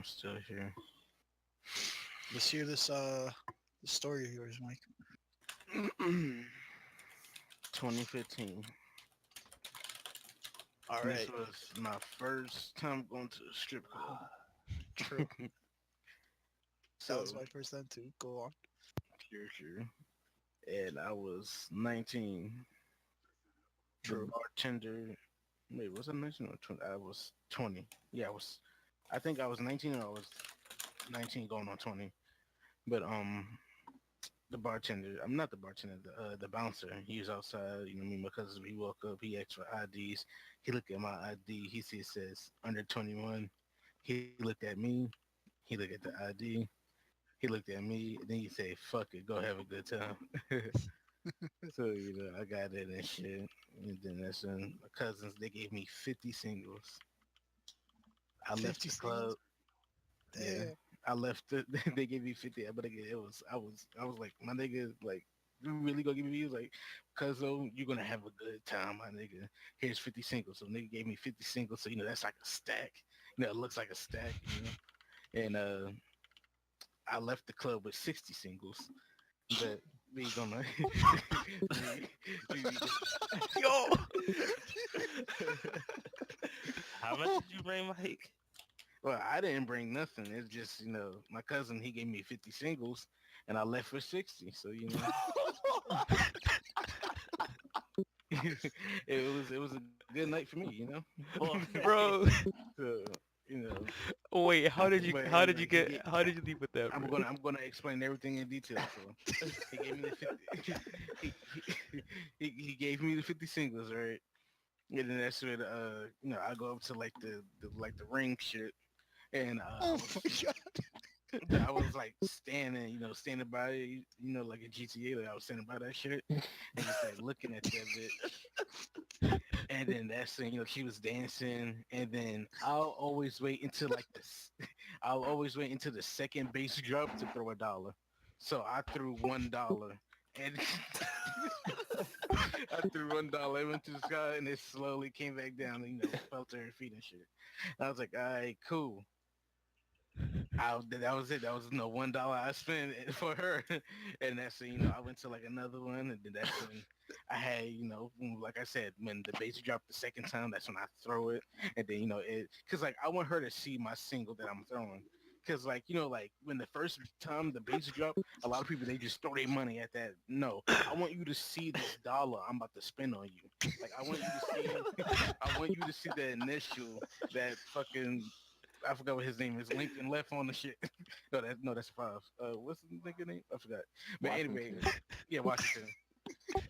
I'm still here. Let's hear this story of yours, Mike. 2015. All This right. was my first time going to a strip club. True. That So, was my first time too. Go on. sure. And I was 19. The True. bartender, wait, was I 19 or 20? I was 20. Yeah, I think I was 19 or I was 19 going on 20. But, the bartender, I'm not the bartender, the bouncer, he was outside, me and my cousin, he woke up, he asked for IDs. He looked at my ID, he sees it says under 21. He looked at me, he looked at the ID, he looked at me, and then he said, fuck it, go have a good time. So, I got it and shit. And then that's when my cousins, they gave me 50 singles. I left 50 the singles. club. Yeah. Damn. I left it. They gave me 50, but again, I was like, my nigga, like, you really gonna give me? He was like, cuz though, you're gonna have a good time, my nigga. Here's 50 singles. So nigga gave me 50 singles. So, that's like a stack. It looks like a stack. And I left the club with 60 singles. But we gonna we, Yo, how much did you bring, Mike? well, I didn't bring nothing. It's just, my cousin, he gave me 50 singles and I left for 60. So, it was a good night for me. Well, bro. So, you know, Wait, but how did you get? How did you leave with that, I'm bro? gonna explain everything in detail. So he gave me the 50. He gave me the 50 singles, right? And then that's when I go up to like the ring shit, and Oh my god. I was like standing by it, like a GTA. Like I was standing by that shit and just like looking at that bitch. And then that's when she was dancing, and then I'll always wait until the second bass drop to throw $1. So I threw $1, and I threw $1. It went to the sky, and it slowly came back down. And, fell to her feet and shit. And I was like, all right, cool. That was it. That was no $1 I spent for her, and that's when, I went to like another one, and then that's when I had like I said, when the bass dropped the second time, that's when I throw it, and then because like I want her to see my single that I'm throwing. Cause like like when the first time the bass drop, a lot of people they just throw their money at that. No, I want you to see this dollar I'm about to spend on you. Like I want you to see, I want you to see the initial that fucking I forgot what his name is. Lincoln left on the shit. No, that's 5. What's the nigga name? I forgot. But anyway, Washington. yeah, Washington.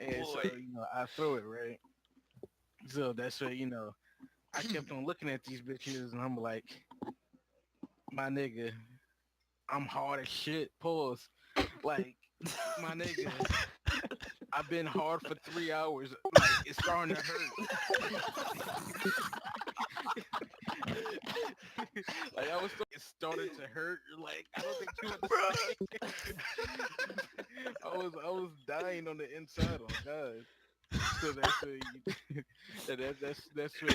And so Boy. I throw it right. So that's where I kept on looking at these bitches, and I'm like, my nigga, I'm hard as shit. Pause. Like, my nigga, I've been hard for 3 hours. Like, it's starting to hurt. Like it started to hurt. Like I don't think you understand. I was dying on the inside. Oh God. So that's where that's where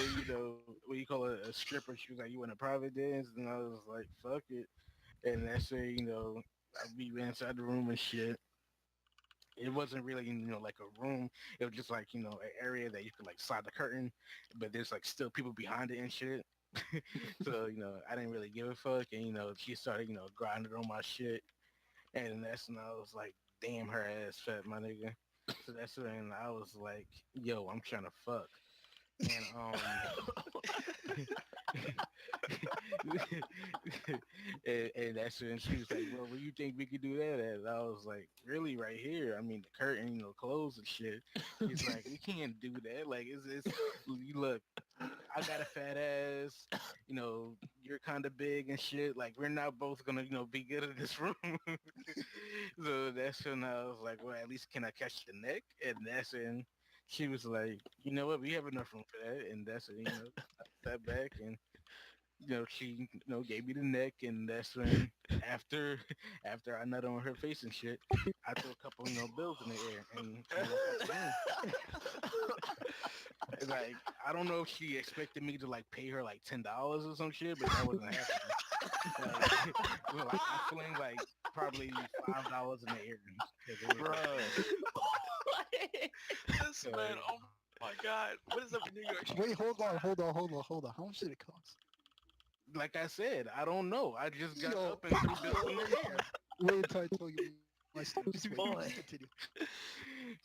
what you call a stripper. She was like, you want a private dance, and I was like, fuck it. And that's where we went inside the room and shit. It wasn't really like a room. It was just like an area that you could like slide the curtain, but there's like still people behind it and shit. So I didn't really give a fuck, and she started grinding on my shit, and that's when I was like, damn, her ass fat, my nigga. So that's when I was like, yo, I'm trying to fuck. And and that's when she was like, well, where you think we could do that at? And I was like, really, right here? I mean, the curtain, clothes and shit. He's like, we can't do that. Like, it's you look, I got a fat ass. You're kind of big and shit. Like, we're not both gonna, be good in this room. So that's when I was like, well, at least can I catch the neck? And that's when she was like, you know what, we have enough room for that. And that's when, I sat back and she gave me the neck, and that's when after after I nut on her face and shit, I threw a couple bills in the air and walked out the room. Like I don't know if she expected me to like pay her like $10 or some shit, but that wasn't happening. Well, I fling like probably $5 in the air, cause it was Bro. This man, oh my god. What is up with New York? Wait, hold on. How much did it cost? like I said, I don't know. I just got Yo. up and threw bills in the air. Wait until I tell you my story. Just wait, Boy. just continue.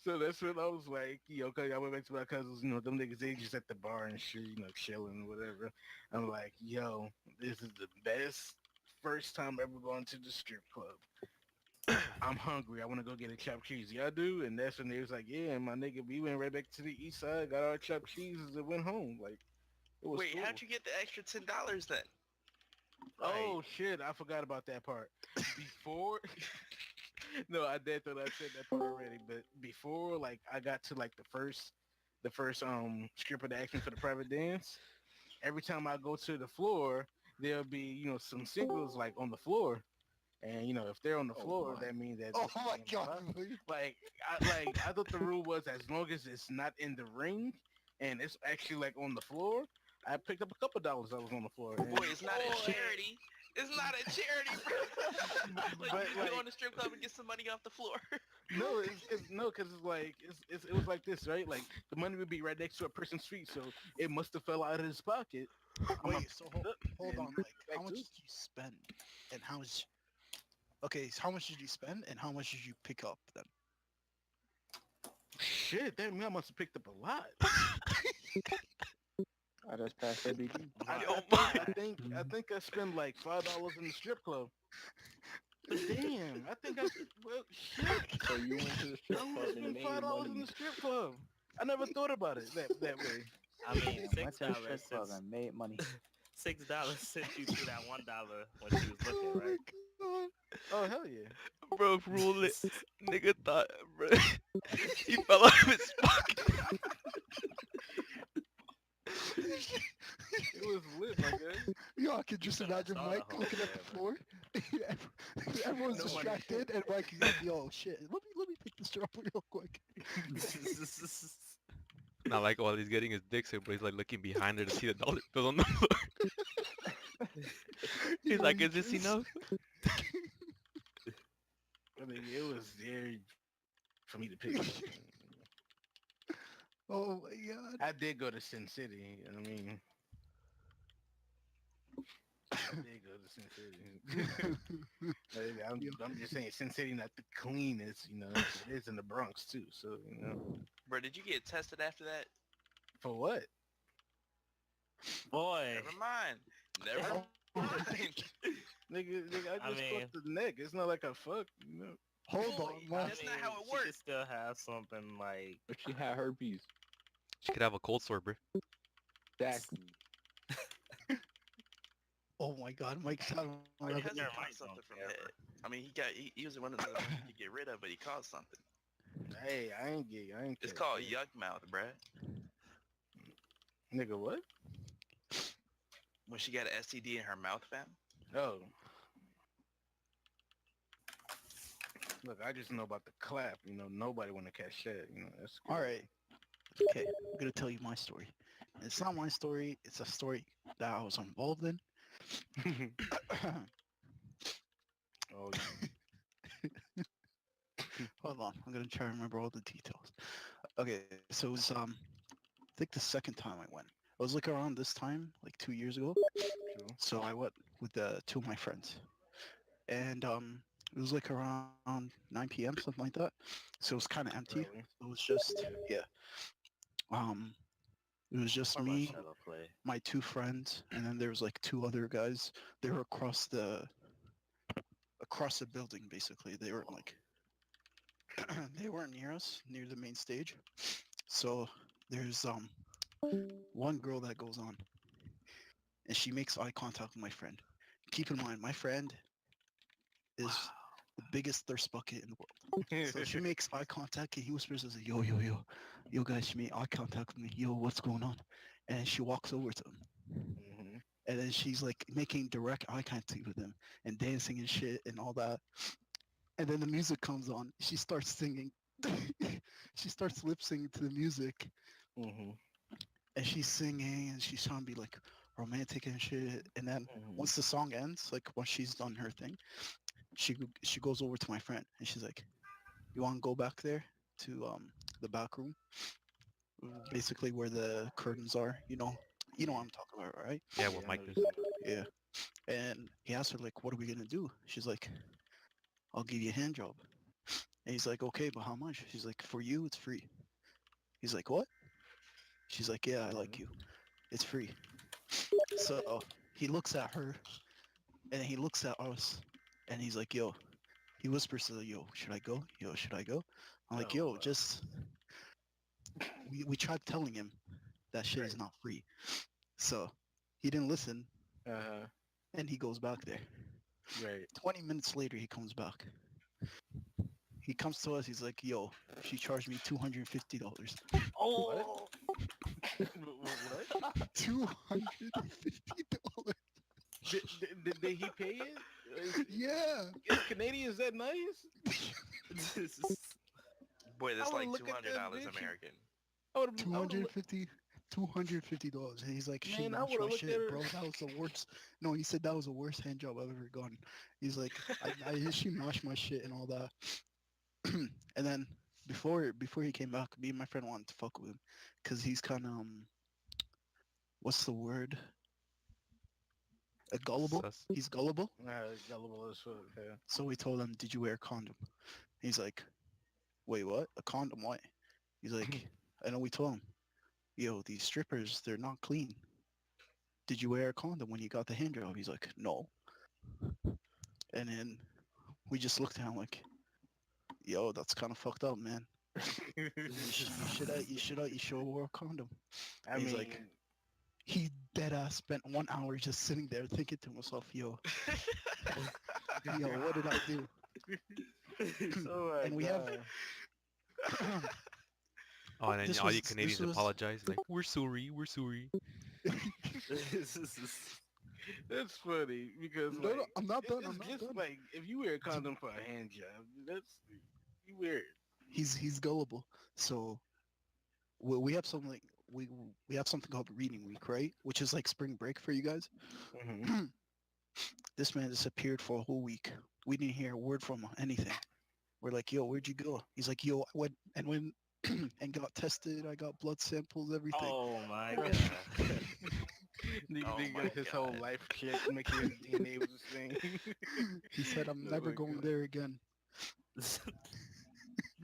So that's when I was like, cause I went back to my cousins, them niggas, they just at the bar and shit, chilling, whatever. I'm like, yo, this is the best first time ever going to the strip club. I'm hungry. I want to go get a chopped cheese. Y'all do? And that's when they was like, yeah, and my nigga, we went right back to the east side, got our chopped cheeses and went home. Like, it was Wait, cool. how'd you get the extra $10 then? Oh shit, I forgot about that part. Before no, I did thought I said that part already, but before like I got to like the first stripper that asked me for the private dance, every time I go to the floor, there'll be, some singles like on the floor. And if they're on the floor, my. that means that Oh they're my paying god. a lot. I thought the rule was as long as it's not in the ring and it's actually like on the floor. I picked up a couple dollars that was on the floor. And Boy, it's not a charity. It's not a charity, bro. Like, But, you like- go on the strip club and get some money off the floor. No, because it's like it was like this, right? Like the money would be right next to a person's feet, so it must have fell out of his pocket. Wait, so hold on, and like, back how much to- did you spend, and how much? Okay, so how much did you spend, and how much did you pick up then? Shit, that mean I must have picked up a lot. I just passed ABD. I think I spent like $5 in the strip club. Damn, I think well, shit. So you went to the strip I club must and spent made $5 in money. the strip club. I never thought about it that way. I mean, Went to the strip $6 club since and made money. $6 since you threw that $1 when she was looking, right? Oh hell yeah. Bro, rule it. Nigga thought, bro, he fell out of his pocket. It was lit, my guy. Yo, I could just Should've imagine saw the Mike whole looking at thing, the bro. floor. Everyone's Nobody- distracted, and Mike is like, "Yo, shit, let me pick this up real quick." Not like all he's getting his dick sucked, but he's like looking behind her to see the dollar bill on the floor. He's Yo, like, he is this just- enough? I mean, it was there for me to pick up. Oh my god. I did go to Sin City. I mean, I did go to Sin City. I'm just saying, Sin City not the cleanest. It is in the Bronx too. So Bro, did you get tested after that? for what? Boy, Never mind. Never mind. Nigga, I I just mean- fucked the neck. It's not like I fucked. Hold Boy, on, I Mike. That's not mean, how it she works. could still have something like, But she had herpes. She could have a cold sore, bro. Exactly. Oh my god, Mike's having He Yeah, hasn't never caused mind, something don't from care, that. I mean, he was one of the ones you could get rid of, but he caused something. Hey, I ain't gay. I ain't. It's catch called that. yuck mouth, bruh. Nigga, what? When she got an STD in her mouth, fam. Oh. Look, I just know about the clap. Nobody want to catch that. That's good. All right. Okay, I'm gonna tell you my story. It's not my story. It's a story that I was involved in. Oh, Hold on, I'm gonna try to remember all the details. Okay, so it was I think the second time I went. It was like around this time, like 2 years ago. true. So I went with two of my friends, and it was like around 9 p.m. something like that. So it was kind of empty. Early. It was just it was just or my me, shadow play. my two friends, and then there was like two other guys. They were across the building basically. They were like they weren't near us, near the main stage. So there's one girl that goes on, and she makes eye contact with my friend. Keep in mind, my friend is the biggest thirst bucket in the world. So she makes eye contact, and he whispers, "As yo, yo, yo, yo, guys." She made eye contact with me. Yo, what's going on? And she walks over to him, hmm and then she's like making direct eye contact with him and dancing and shit and all that. And then the music comes on. She starts singing. She starts lip singing to the music, hmm and she's singing and she's trying to be like, romantic and shit. And then once the song ends, like once she's done her thing, she goes over to my friend and she's like, "You want to go back there to the back room, basically where the curtains are? You know what I'm talking about, right?" Yeah, with Mike. Yeah. And he asked her like, "What are we gonna do?" She's like, "I'll give you a hand job." And he's like, "Okay, but how much?" She's like, "For you, it's free." He's like, "What?" She's like, "Yeah, I like you. It's free." So he looks at her and he looks at us and he's like, "Yo," he whispers to the, "Yo, should I go? Yo, should I go?" I'm like, "Yo, just," we tried telling him that shit is not free. So he didn't listen and he goes back there. Right. 20 minutes later, he comes back. He comes to us. He's like, "Yo, she charged me $250. Oh. What? $250. Did he pay it? Yeah. Is Canadian, is that nice? Boy, that's I would like look at that $200 bitch. American. I would $250. And he's like, "She Man, I mashed would've my looked at shit, her. bro. That was the worst." No, he said that was the worst hand job I've ever gotten. He's like, she mashed my shit and all that. And then before he came back, me and my friend wanted to fuck with him, cause he's kind of what's the word? Gullible. Sus. He's gullible. Gullible as fuck. Yeah. So we told him, "Did you wear a condom?" He's like, "Wait, what? A condom? Why?" He's like, "I know." We told him, "Yo, these strippers, they're not clean. Did you wear a condom when you got the hand job?" He's like, "No." And then we just looked at him like, "Yo, that's kind of fucked up, man. You should have wore a condom." I And he's mean, like, he dead ass spent 1 hour just sitting there thinking to himself, "Yo, what did I do?" oh And we have Oh, and then This all you was- Canadians this was- apologize like, we're sorry, we're sorry. that's funny because No, like, no, I'm not done. it's I'm not just done. like if you wear a condom for a hand job, that's you weird. He's gullible. So we have something we have something called reading week, right? Which is like spring break for you guys. This man disappeared for a whole week. We didn't hear a word from him, anything. We're like, "Yo, where'd you go?" He's like, "Yo, I went and got tested. I got blood samples, everything." Oh my god. Oh Nigga my got his whole God. life check, making his DNA was the same. He said, "I'm Oh never my going God. there again."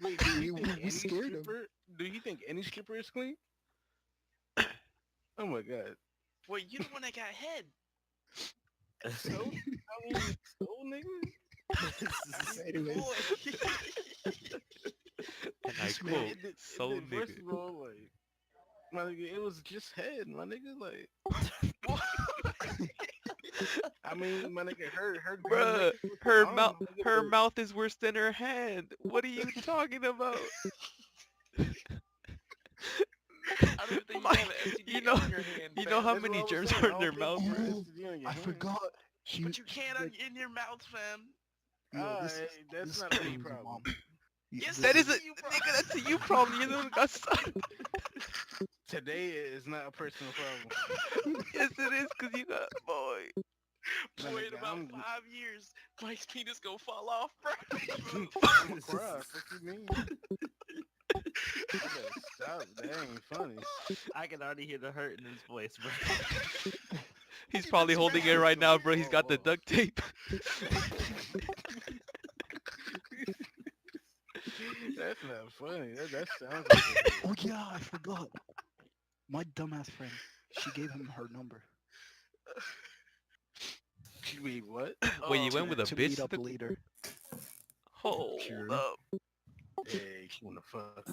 Wait, do you We- think we any scared him. stripper? Do you think any stripper is clean? Oh my god. Boy, you the one that got head. So I mean, so nigga. Anyways, Boy. And I This man- quote, so First nigga. of all, like, my nigga, it was just head, my nigga. Like, I mean, my nigga, her Bruh, dick was her bomb, mouth, my nigga, her but- mouth is worse than her hand. What are you talking about? I don't even think you Mike, have an STD you know- on your hand, you fam. know how That's what many I was germs saying, are I in don't their think mouth, you bro? have STD on your I hand. forgot. She, But you can't like, in your mouth, fam. yo, Ah, this, that's this not a me crazy, problem. Mom. Yes, That this is a you, bro. nigga. That's a you problem. You don't got son. Today is not a personal problem. Yes, it is, cause you got boy. My Boy, in nigga, about I'm- 5 years, Mike's penis gonna fall off, bro. I'm a cry. What you mean? You better stop. That ain't funny. I can already hear the hurt in his voice, bro. He's probably holding it right now, bro. He's got the duct tape. That's not funny. That sounds like Oh yeah, I forgot. My dumbass friend. She gave him her number you mean what? Wait, you went with a to bitch? meet up later. Hold Sure. up. Hey, you wanna fuck?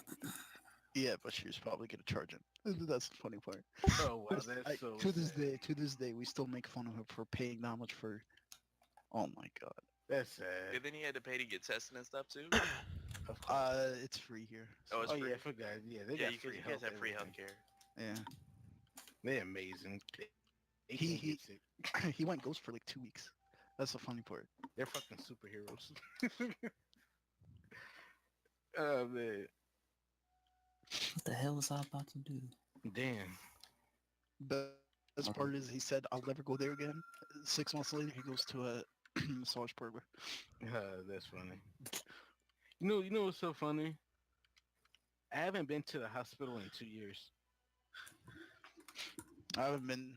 Yeah, but she was probably gonna charge him. That's the funny part. Oh wow, that's so. to this sad. day, we still make fun of him for paying that much for. Oh my god. That's sad. And then he had to pay to get tested and stuff too. Of course. It's free here. Oh, it's Oh free. yeah, I forgot. Yeah, they Yeah, got you free guys health. have free everything. healthcare. Yeah. They're amazing. They He- can't he- get sick. He went ghost for like 2 weeks. That's the funny part. They're fucking superheroes. Oh man, What the hell was I about to do? damn. But Best part is he said, I'll never go there again. 6 months later, he goes to a massage parlor. That's funny. You know what's so funny? I haven't been to the hospital in 2 years. I haven't been,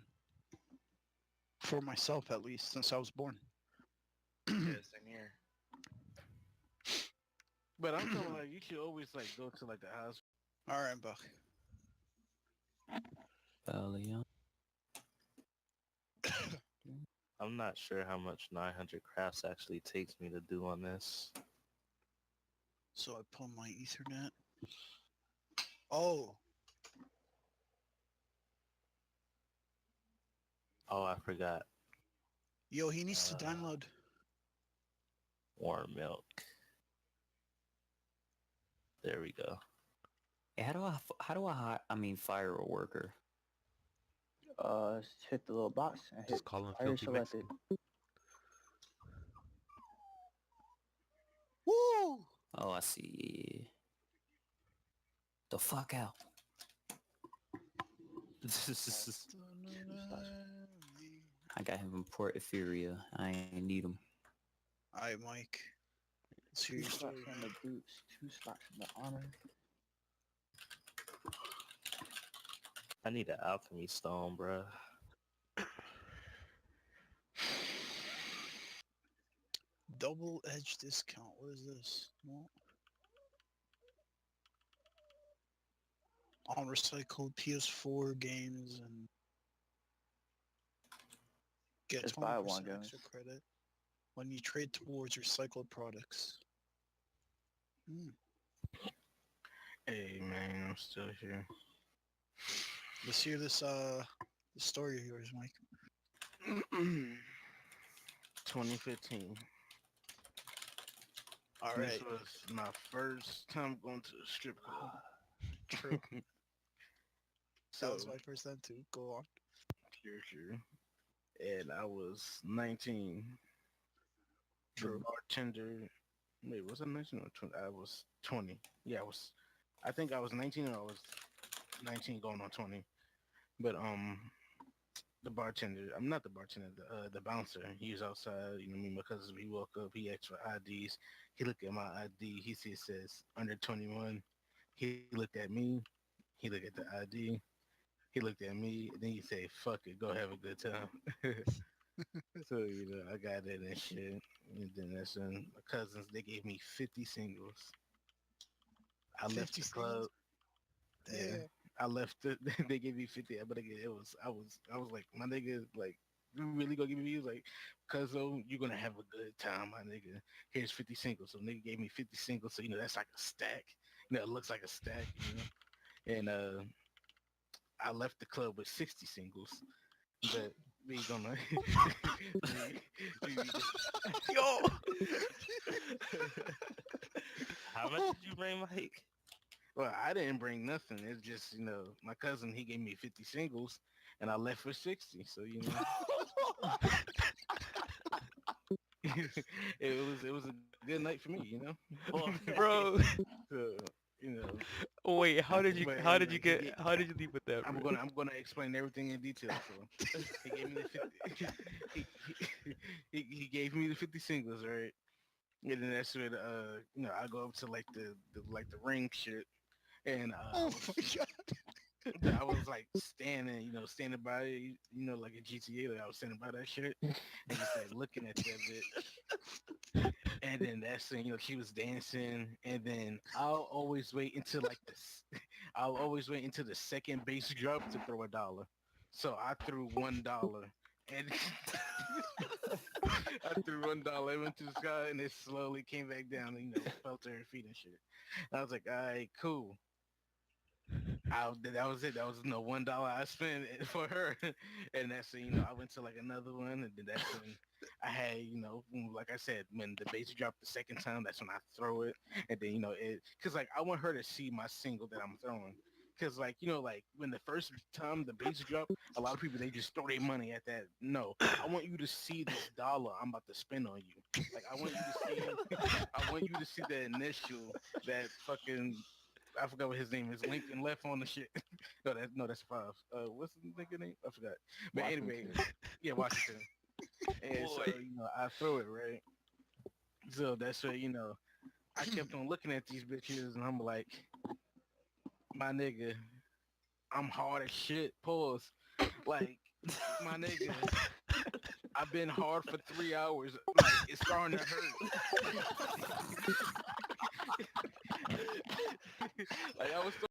for myself at least, since I was born. Yeah, same here. But I'm talking like you should always like go to like the hospital. All right, Buck. Leon. I'm not sure how much 900 crafts actually takes me to do on this. So I pull my Ethernet. Oh, Oh, I forgot. yo, he needs to Uh, download. Warm milk. There we go. Hey, how do I fire a worker? Just hit the little box and hit Just call him fire filthy selected. Mexican. Woo! Oh, I see. The fuck out. I got him in Port Etheria. I ain't need him. All right, Mike. Let's hear 2 your story. slots on the boots, 2 slots in the honor. I need an alchemy stone, bruh. Double edge discount. What is this? What? On recycled PS4 games and get Just buy 20% one, guys. extra credit when you trade towards recycled products. Hey man, I'm still here. Let's hear this the story of yours, Mike. 2015. All This right. was my first time going to a strip club. True. So That was my first time too. Go on. sure. And I was 19. True. The bartender. Wait, was I 19 or 20? I was 20. Yeah, I think I was 19 or I was 19 going on 20. But the bartender, I'm not the bartender, the bouncer. He was outside, you know what I mean? Because he woke up, he asked for IDs. He looked at my ID. He see it says under 21. He looked at me. He looked at the ID. He looked at me. And then he said, "Fuck it, go have a good time." So I got that and shit. And then that's when my cousins they gave me 50 singles. I left 50 the club. Damn. Yeah, I left it. They gave me 50, but again, I was like, my nigga, like, you really gonna give me? He was like, cuz you're gonna have a good time, my nigga. Here's 50 singles. So nigga gave me 50 singles, so that's like a stack. It looks like a stack, And I left the club with 60 singles. But we gonna Yo! How much did you bring, Mike? well, I didn't bring nothing. It's just, my cousin, he gave me 50 singles and I left for 60. So, it was a good night for me, Bro. So, Wait, how did you But how did anyway, you get how did you leave with that, I'm bro? gonna explain everything in detail. So he gave me the 50 he gave me the 50 singles, right? And then that's when I go up to like the ring shit and Oh my god. I was like standing by it, like a GTA, like I was standing by that shit and just like looking at that bit. And then that's when, she was dancing and then I'll always wait until like this. I'll always wait until the second bass drop to throw $1. So I threw $1 and I threw $1, it went to the sky and it slowly came back down and, fell to her feet and shit. And I was like, all right, cool. That was it. That was $1 I spent for her, and that's I went to like another one, and then that's when I had like I said, when the bass dropped the second time, that's when I throw it, and then because like I want her to see my single that I'm throwing, because like like when the first time the bass drop, a lot of people they just throw their money at that. No, I want you to see this dollar I'm about to spend on you. Like I want you to see, I want you to see the initial that fucking I forgot what his name is. Lincoln left on the shit. That's 5. What's the nigga name? I forgot. But anyway, yeah, Washington. And so, Boy. I throw it, right? So that's why, I kept on looking at these bitches and I'm like, my nigga, I'm hard as shit. Pause. Like, my nigga, I've been hard for 3 hours. Like, it's starting to hurt. Like, I was so